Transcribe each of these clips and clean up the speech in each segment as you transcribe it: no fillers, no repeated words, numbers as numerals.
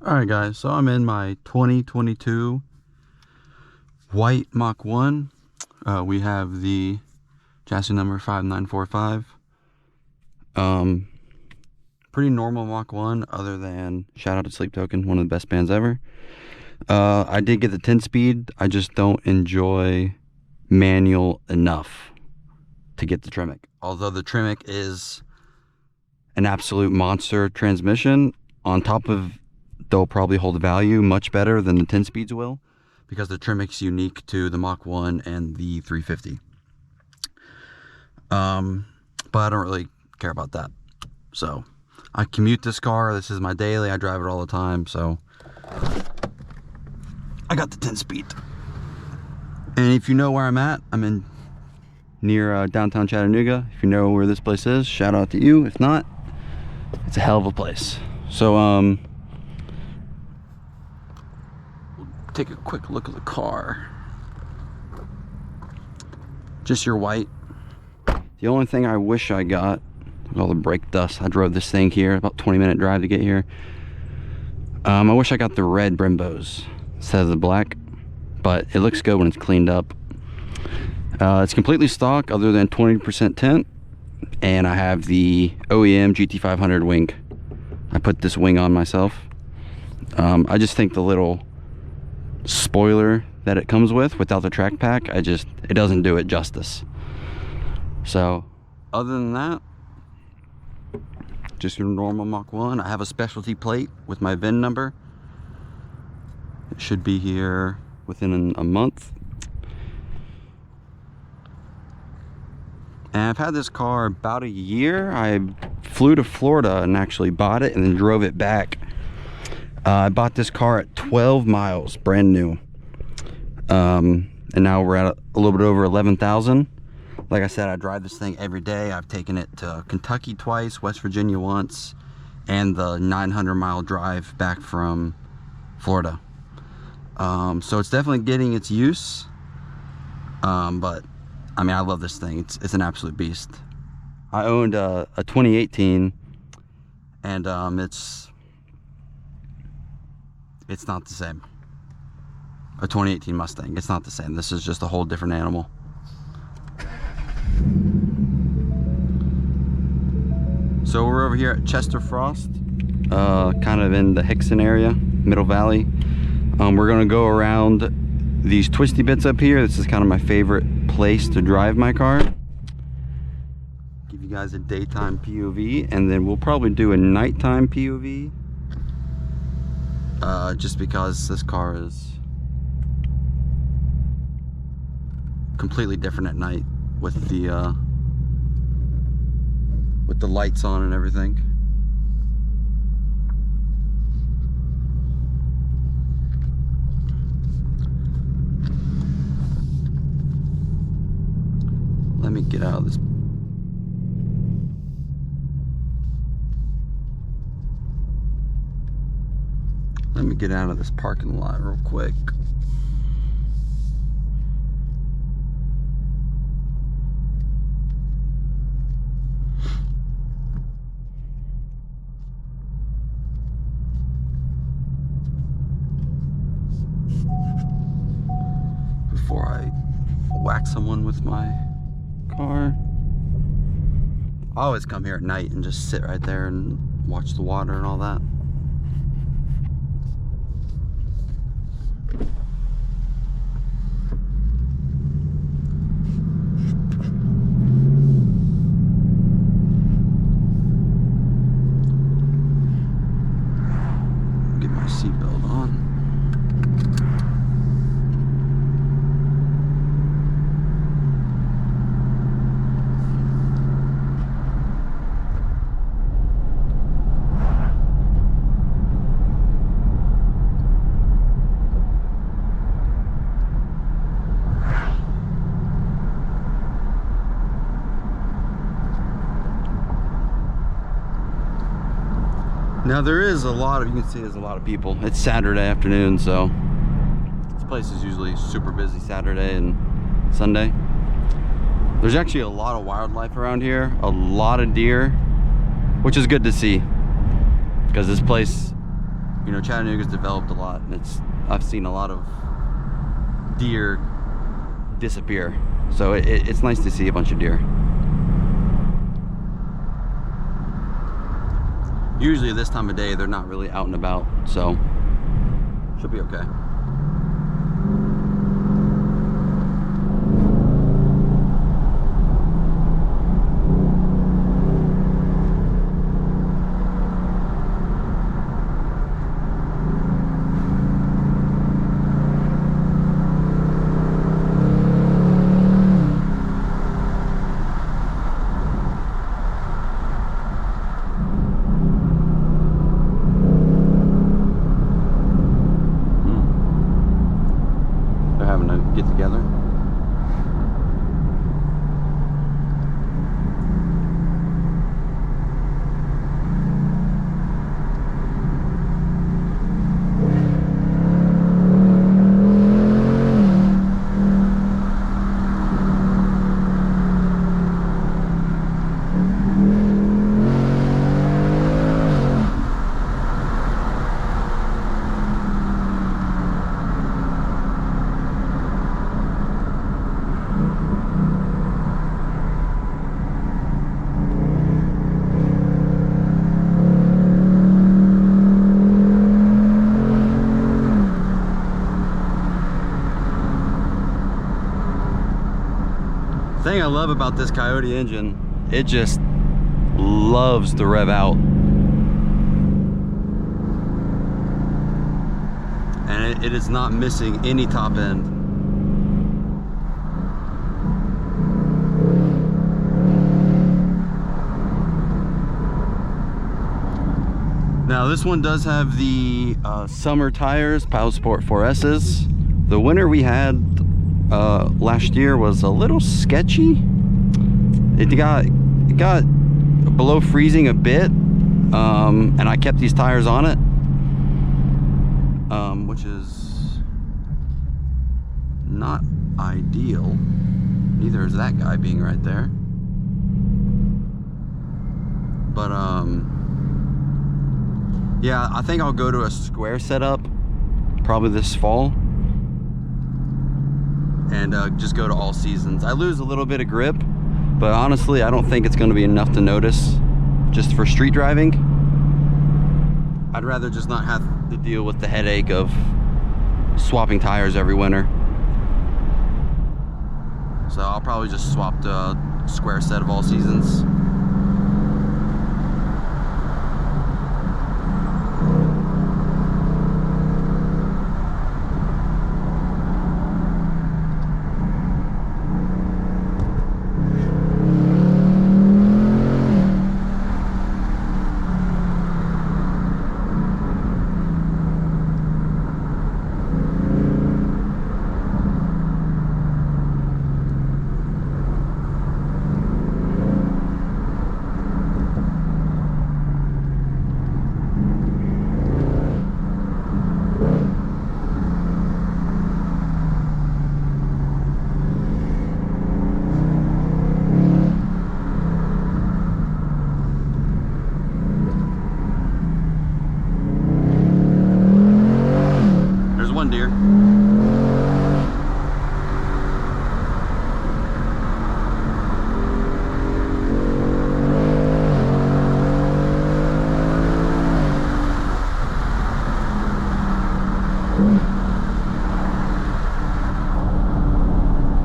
Alright guys, so I'm in my 2022 white Mach 1. We have the chassis number 5945. Pretty normal Mach 1, other than shout out to Sleep Token, one of the best bands ever. I did get the 10-speed. I just don't enjoy manual enough to get the Tremec. Although the Tremec is an absolute monster transmission, on top of they'll probably hold value much better than the 10 speeds will, because the Tremec's unique to the Mach 1 and the 350. But I don't really care about that. So I commute this car. This is my daily. I drive it all the time. So I got the 10 speed. And if you know where I'm at, I'm in near downtown Chattanooga. If you know where this place is, shout out to you. If not, it's a hell of a place. So take a quick look at the car. Just your white. The only thing I wish I got was all the brake dust. I drove this thing here, about 20-minute drive to get here. I wish I got the red Brembos instead of the black, but it looks good when it's cleaned up. It's completely stock other than 20% tint, and I have the OEM GT500 wing. I put this wing on myself. I just think the little spoiler that it comes with without the track pack, it doesn't do it justice. So other than that, just your normal Mach 1. I have a specialty plate with my VIN number. It should be here within a month. And I've had this car about a year. I flew to Florida and actually bought it and then drove it back. I bought this car at 12 miles, brand new. And now we're at a little bit over 11,000. Like I said, I drive this thing every day. I've taken it to Kentucky twice, West Virginia once, and the 900-mile drive back from Florida. So it's definitely getting its use. But I mean, I love this thing. It's an absolute beast. I owned a 2018, and it's not the same. A 2018 Mustang, it's not the same. This is just a whole different animal. So we're over here at Chester Frost, kind of in the Hickson area, Middle Valley. We're gonna go around these twisty bits up here. This is kind of my favorite place to drive my car. Give you guys a daytime POV, and then we'll probably do a nighttime POV. Just because this car is completely different at night with the lights on and everything. Let me get out of this. Let me get out of this parking lot real quick. Before I whack someone with my car. I always come here at night and just sit right there and watch the water and all that. Get my seatbelt on. Now there is a lot of, you can see there's a lot of people. It's Saturday afternoon, so this place is usually super busy Saturday and Sunday. There's actually a lot of wildlife around here, a lot of deer, which is good to see, because this place You know, Chattanooga's developed a lot, and I've seen a lot of deer disappear. So it's nice to see a bunch of deer. Usually this time of day, they're not really out and about, so should be okay. Get together. The thing I love about this Coyote engine, it just loves to rev out. And it is not missing any top end. Now this one does have the summer tires, Power Sport 4S's. The winter we had last year was a little sketchy. It got below freezing a bit, and I kept these tires on it, which is not ideal. Neither is that guy being right there. But yeah, I think I'll go to a square setup probably this fall, and just go to all seasons. I lose a little bit of grip, but honestly I don't think it's going to be enough to notice just for street driving. I'd rather just not have to deal with the headache of swapping tires every winter. So I'll probably just swap to a square set of all seasons. Deer.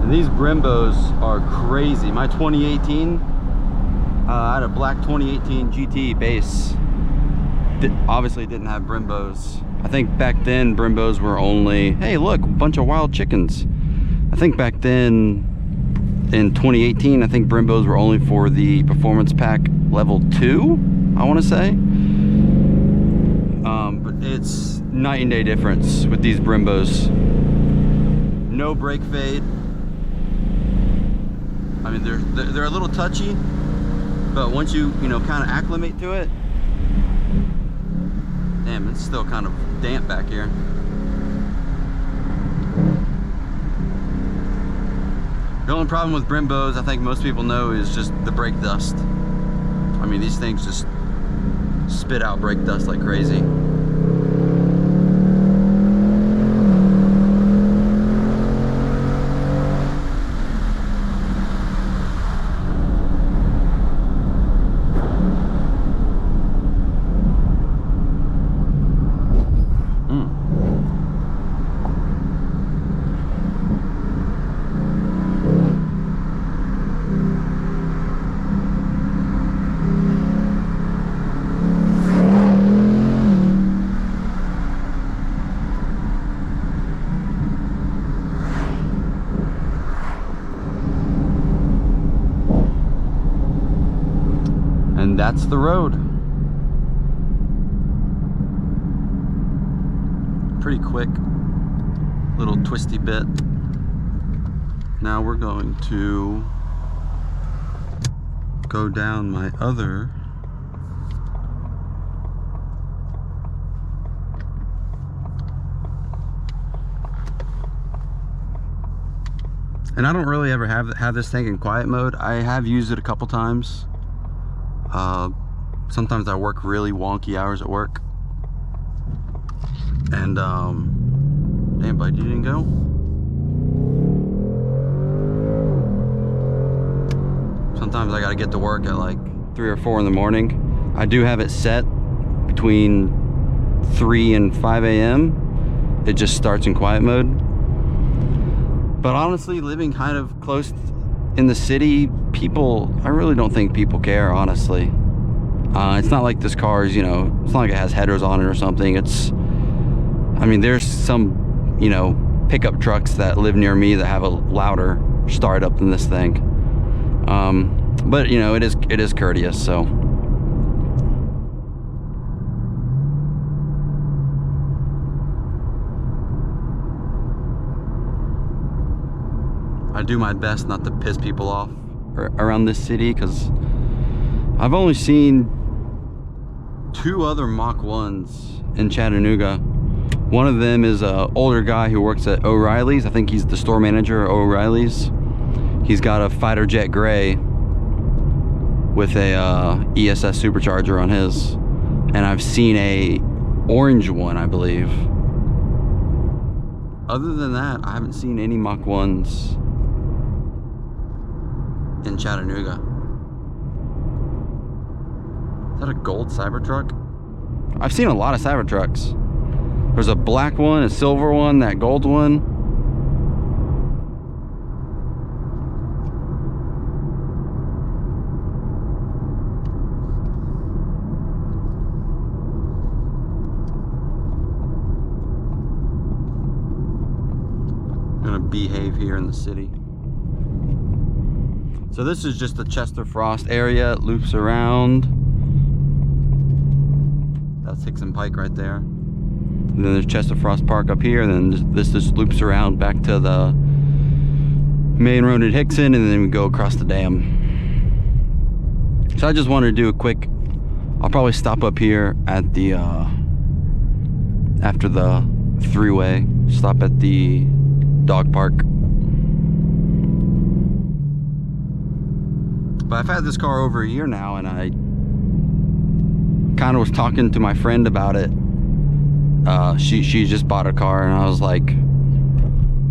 And these Brimbos are crazy. My 2018, I had a black 2018 GT base. Obviously didn't have Brimbos. I think back then Brimbos were only, hey look, a bunch of wild chickens. I think back then in 2018, I think Brimbos were only for the performance pack level 2, I want to say. But it's night and day difference with these Brimbos. No brake fade. I mean, they're a little touchy, but once you know, kind of acclimate to it, damn, it's still kind of damp back here. The only problem with Brimbos, I think most people know, is just the brake dust. I mean, these things just spit out brake dust like crazy. And that's the road. Pretty quick, little twisty bit. Now we're going to go down my other and I don't really ever have this thing in quiet mode. I have used it a couple times. Sometimes I work really wonky hours at work. And damn, bud, you didn't go? Sometimes I gotta get to work at like 3 or 4 in the morning. I do have it set between 3 and 5 a.m. It just starts in quiet mode. But honestly, living kind of close in the city, I really don't think people care, honestly. It's not like this car is, you know, it's not like it has headers on it or something. I mean, there's some, you know, pickup trucks that live near me that have a louder startup than this thing. But you know, it is courteous, so. I do my best not to piss people off around this city, because I've only seen 2 other Mach 1s in Chattanooga. One of them is an older guy who works at O'Reilly's. I think he's the store manager at O'Reilly's. He's got a fighter jet gray with a ESS supercharger on his. And I've seen a orange one, I believe. Other than that, I haven't seen any Mach 1s in Chattanooga. Is that a gold Cybertruck? I've seen a lot of Cybertrucks. There's a black one, a silver one, that gold one. I'm gonna behave here in the city. So this is just the Chester Frost area. It loops around. That's Hickson Pike right there. And then there's Chester Frost Park up here, and then this just loops around back to the main road at Hickson, and then we go across the dam. So I just wanted to do a quick, I'll probably stop up here at the, after the 3-way, stop at the dog park. But I've had this car over a year now, and I kind of was talking to my friend about it. She just bought a car, and I was like,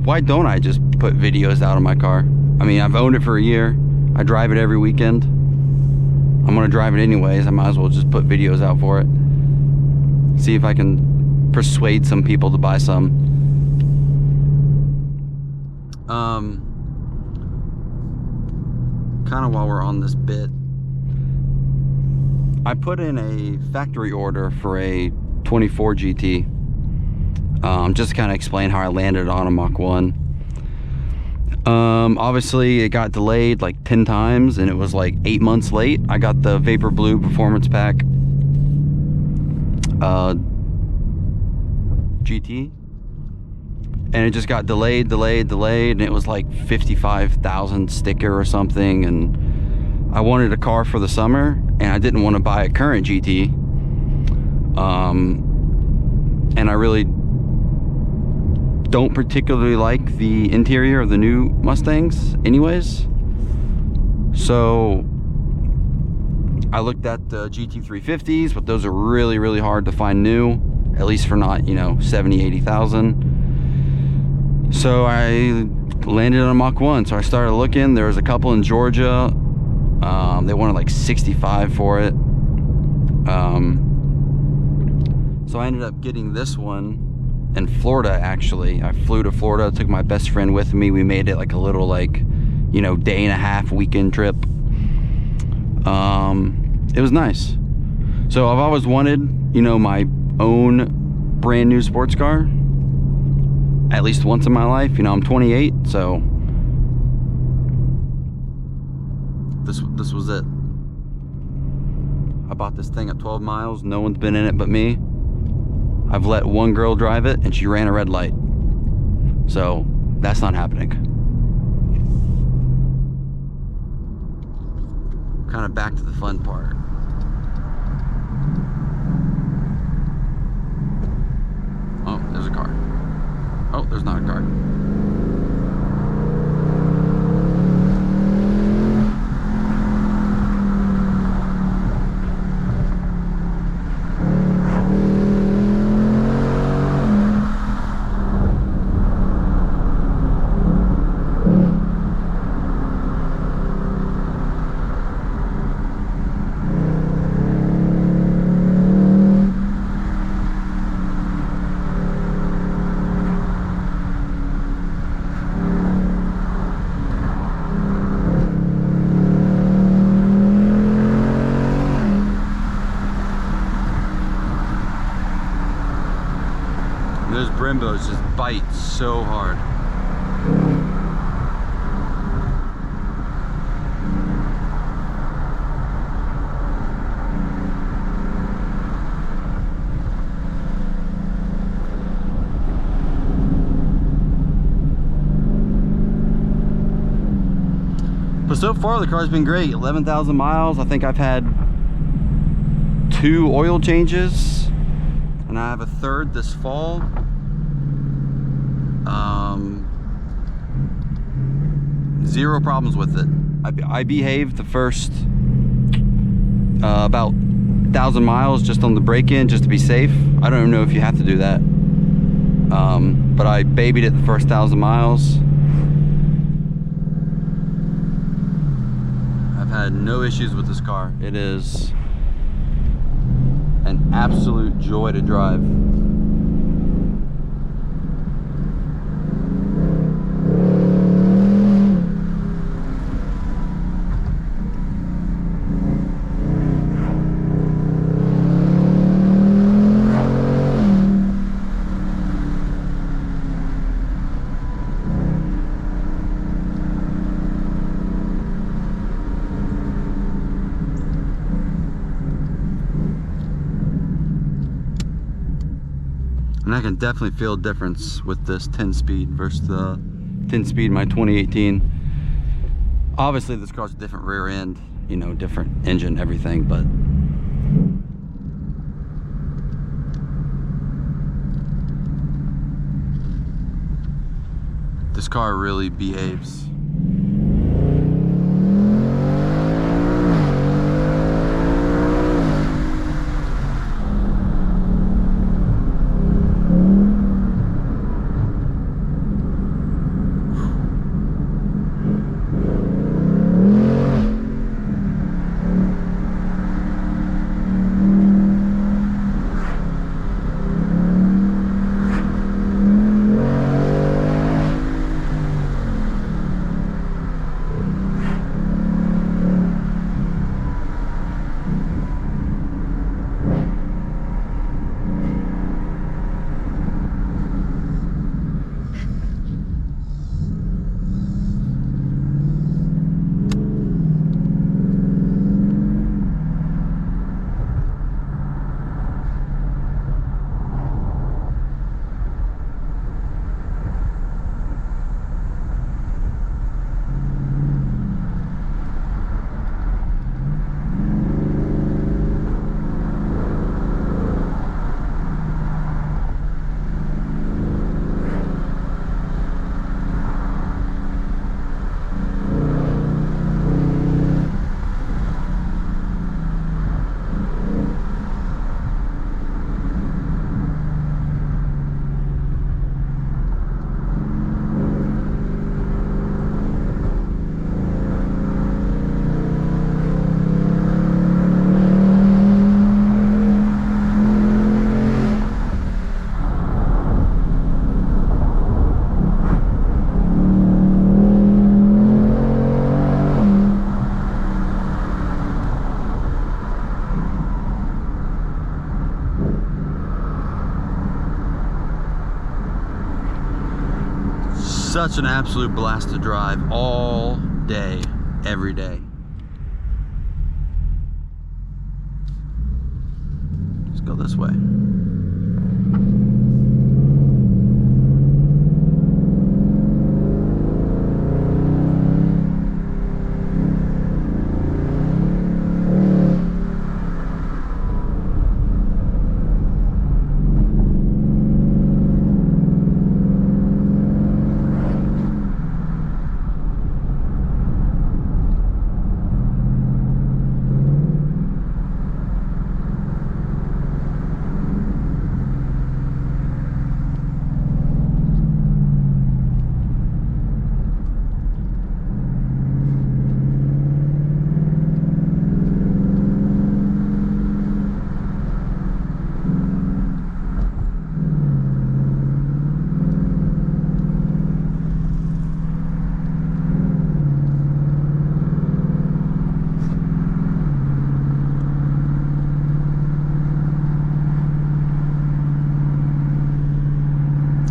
why don't I just put videos out of my car? I mean, I've owned it for a year. I drive it every weekend. I'm gonna drive it anyways. I might as well just put videos out for it. See if I can persuade some people to buy some. Kind of while we're on this bit, I put in a factory order for a 24 GT. Just to kind of explain how I landed on a Mach 1. Obviously it got delayed like 10 times, and it was like 8 months late. I got the Vapor Blue Performance Pack GT, and it just got delayed, and it was like 55,000 sticker or something. And I wanted a car for the summer, and I didn't want to buy a current GT. And I really don't particularly like the interior of the new Mustangs anyways. So I looked at the GT350s, but those are really, really hard to find new, at least for not, you know, 70, 80,000. So I landed on a Mach 1. So I started looking. There was a couple in Georgia. They wanted like 65 for it. So I ended up getting this one in Florida, actually. I flew to Florida, took my best friend with me. We made it like a little, like, you know, day-and-a-half weekend trip. It was nice. So I've always wanted, you know, my own brand new sports car at least once in my life. You know, I'm 28, so this was it. I bought this thing at 12 miles. No one's been in it but me. I've let one girl drive it and she ran a red light. So that's not happening. Kind of back to the fun part. Oh, there's a car. Oh, there's not a car. Those Brimbos just bite so hard. But so far the car's been great. 11,000 miles. I think I've had 2 oil changes, and I have a 3rd this fall. Zero problems with it. I behaved the first about 1,000 miles just on the break-in, just to be safe. I don't even know if you have to do that, but I babied it the first 1,000 miles. I've had no issues with this car. It is an absolute joy to drive. And I can definitely feel a difference with this 10-speed versus the 10-speed in my 2018. Obviously this car's a different rear end, you know, different engine, everything, but this car really behaves. Such an absolute blast to drive all day, every day. go this way.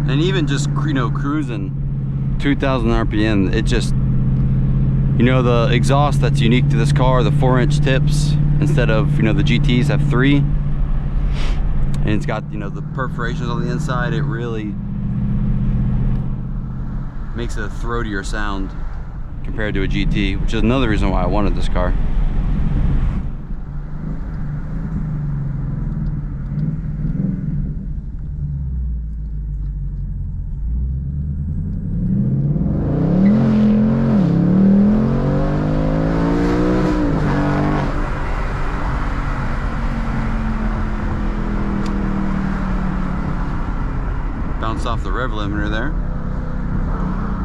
And even just, you know, cruising 2,000 RPM, it just, you know, the exhaust that's unique to this car, the 4-inch tips, instead of, you know, the GTs have 3. And it's got, you know, the perforations on the inside. It really makes a throatier sound compared to a GT, which is another reason why I wanted this car. Bounce off the rev limiter there.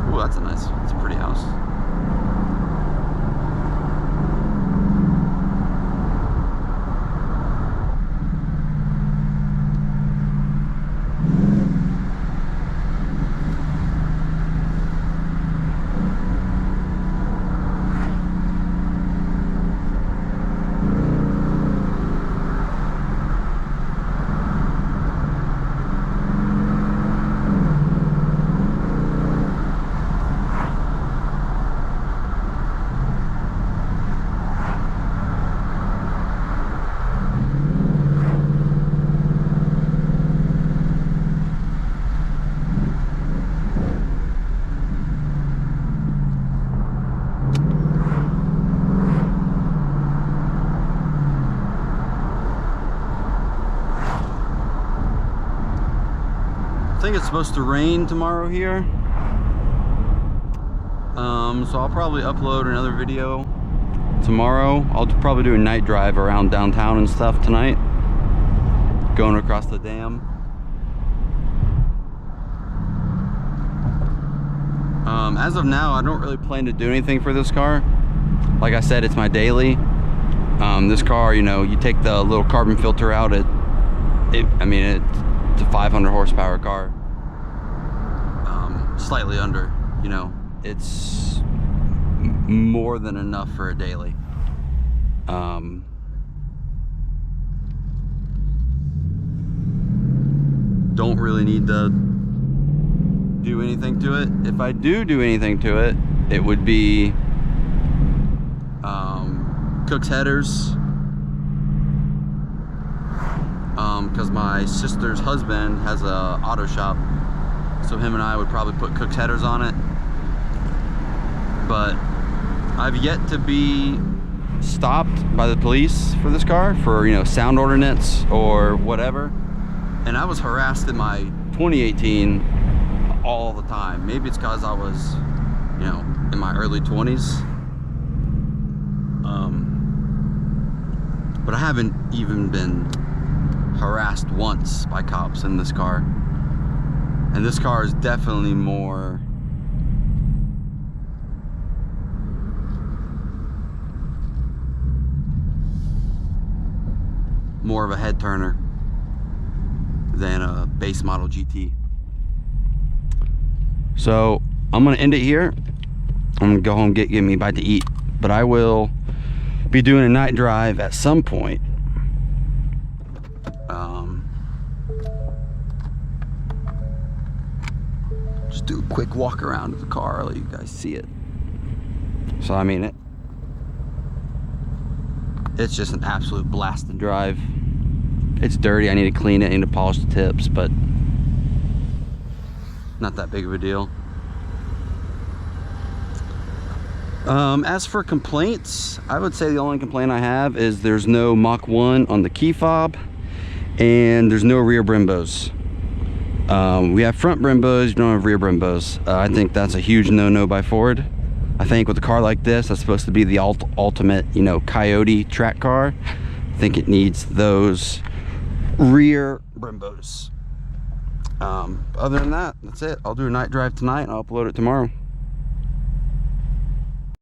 Ooh, that's a pretty house. I think it's supposed to rain tomorrow here, so I'll probably upload another video tomorrow. I'll probably do a night drive around downtown and stuff tonight, going across the dam. As of now, I don't really plan to do anything for this car. Like I said, it's my daily. This car, you know, you take the little carbon filter out, I mean, it's a 500 horsepower car. Slightly under, you know, it's more than enough for a daily. Don't really need to do anything to it. If I do anything to it, it would be Cook's headers, because my sister's husband has a auto shop, so him and I would probably put Cook's headers on it. But I've yet to be stopped by the police for this car for, you know, sound ordinance or whatever. And I was harassed in my 2018 all the time. Maybe it's because I was, you know, in my early 20s. But I haven't even been harassed once by cops in this car. And this car is definitely more of a head turner than a base model GT. So I'm gonna end it here. I'm gonna go home, get me a bite to eat, but I will be doing a night drive at some point. Just do a quick walk around of the car, I'll let you guys see it. So I mean, it's just an absolute blast to drive. It's dirty. I need to clean it. I need to polish the tips, but not that big of a deal. As for complaints, I would say the only complaint I have is there's no Mach 1 on the key fob, and there's no rear Brembos. We have front Brembos, you don't have rear Brembos. I think that's a huge no-no by Ford. I think with a car like this, that's supposed to be the ultimate, you know, coyote track car. I think it needs those rear Brembos. Other than that, that's it. I'll do a night drive tonight and I'll upload it tomorrow.